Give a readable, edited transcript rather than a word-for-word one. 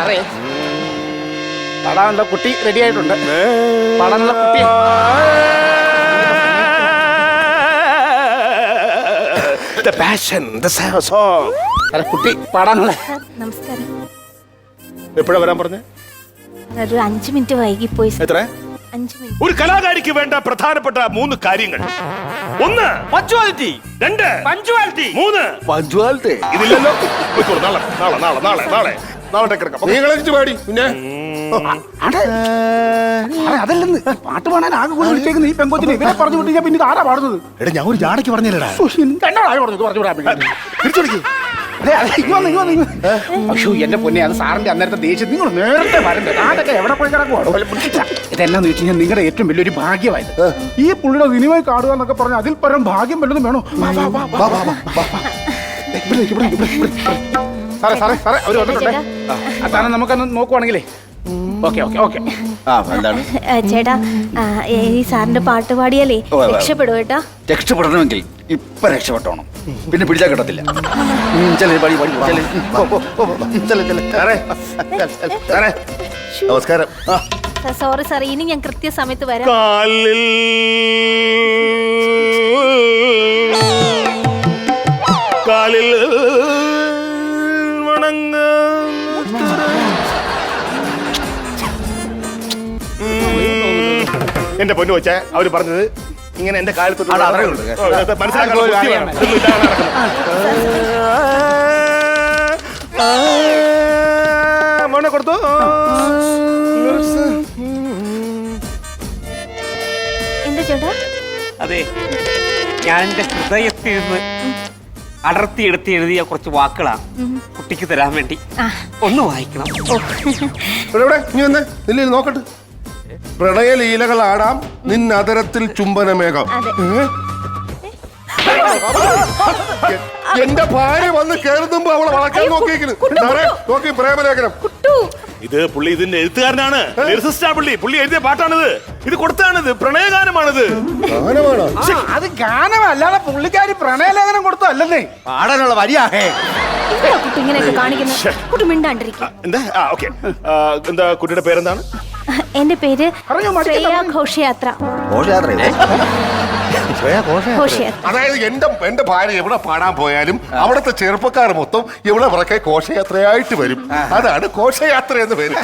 Array പാടാനുള്ള കുട്ടി ready ആയിട്ടുണ്ട്. പാടാനുള്ള കുട്ടി കുട്ടി പാടാനുള്ള. നമസ്കാരം. എപ്പോഴാ വരാൻ പറഞ്ഞേ? ഒരു 5 മിനിറ്റ് വൈകിപ്പോയി. എത്ര? 5 മിനിറ്റ്. ഒരു കലാകാരിക്ക് വേണ്ട പ്രധാനപ്പെട്ട 3 കാര്യങ്ങൾ. 1 പഞ്ച്വാലിറ്റി, 2 പഞ്ച്വാലിറ്റി, 3 പഞ്ച്വാലിറ്റി. ഇതില്ലല്ലോ. നാളെ നാളെ നാളെ നാളെ നാളെ നാളെ പാടി. പിന്നെ അതല്ലെന്ന് പാട്ട് പാടാൻ ആകെ കൂടെ വിളിച്ചേക്കുന്ന ഈ പെങ്കോച്ചിനെ ഇവരെ പറഞ്ഞു വിട്ടില്ല. പിന്നെ ആരാ പാടുന്നത്? എടാ ഞാൻ ഒരു ജാടയ്ക്ക് പറഞ്ഞില്ലടാ. അയ്യോ എന്റെ പൊന്നെ, അത് സാറിന്റെ അന്നേരത്തെ ദേഷ്യം. നിങ്ങൾ നേരത്തെ വരണ്ടേ? അതൊക്കെ എവിടെ പോയി കിടക്കുവാണോ? ഇതെന്നാന്ന് വെച്ച് കഴിഞ്ഞാൽ നിങ്ങളുടെ ഏറ്റവും വലിയൊരു ഭാഗ്യമായത് ഈ പുള്ളിയുടെ സിനിമയിൽ കാണുക എന്നൊക്കെ പറഞ്ഞാൽ അതിൽ പരം ഭാഗ്യം വല്ലതും വേണോ? സാറേ സാറേ സാറേ അവര് വന്നിട്ടുണ്ടേ. സാറേ നമുക്കൊന്ന് നോക്കുവാണെങ്കിലേ. Okay okay okay. ചേട്ടാ, ഈ സാറിന്റെ പാട്ട് പാടിയാലേ രക്ഷപ്പെടും കേട്ടാ. രക്ഷപ്പെടണമെങ്കിൽ ഇപ്പൊ രക്ഷപ്പെട്ടോണം, പിന്നെ പിടിച്ചാൽ കിട്ടത്തില്ല. നമസ്കാരം. സോറി സാർ, ഇനി ഞാൻ കൃത്യസമയത്ത് വരാം. കാലിൽ എന്റെ പൊന്നു വെച്ചാ അവര് പറഞ്ഞത് ഇങ്ങനെ എന്റെ കാലത്ത് മോനെ കൊടുത്തു. എന്താ ചേട്ടാ? അതെ, ഞാൻ എന്റെ ഹൃദയത്തിൽ നിന്ന് അടർത്തിയെടുത്ത് എഴുതിയ കുറച്ച് വാക്കുകളാണ് കുട്ടിക്ക് തരാൻ വേണ്ടി. ഒന്ന് വായിക്കണം. നോക്കട്ടെ. പ്രണയലീലകൾ ആടാം നിന്നതരത്തിൽ ചുംബനമേഘം. എന്റെ ഭാര്യ വന്ന് കേറുമ്പോ അവളെ വളക്കാൻ നോക്കി പ്രേമലേഖനം. ഇത് പുള്ളി ഇതിന്റെ എഴുത്തുകാരനാണ്. പുള്ളി എഴുതിയ പാട്ടാണിത്. ഇത് കൊടുത്താണിത്. പ്രണയഗാനമാണിത്. അത് ഗാനമല്ലാതെ പുള്ളിക്കാരി പ്രണയലേഖനം കൊടുത്തല്ലേ? പാടാനുള്ള വരിയാഹേ. കുട്ടി ഇങ്ങനെയൊക്കെ കാണിക്കുന്നത്. കുട്ടി മിണ്ടാണ്ടിരിക്കും. എന്താ? എന്താ കുട്ടിയുടെ പേരെന്താണ്? എന്റെ പേര് ശ്രേയ ഘോഷയാത്ര. അതായത് എന്റെ ഭാര്യ എവിടെ പാടാൻ പോയാലും അവിടുത്തെ ചെറുപ്പക്കാർ മൊത്തം ഇവിടെ പുറകെ ഘോഷയാത്രയായിട്ട് വരും. അതാണ് ഘോഷയാത്ര എന്ന് പേര്.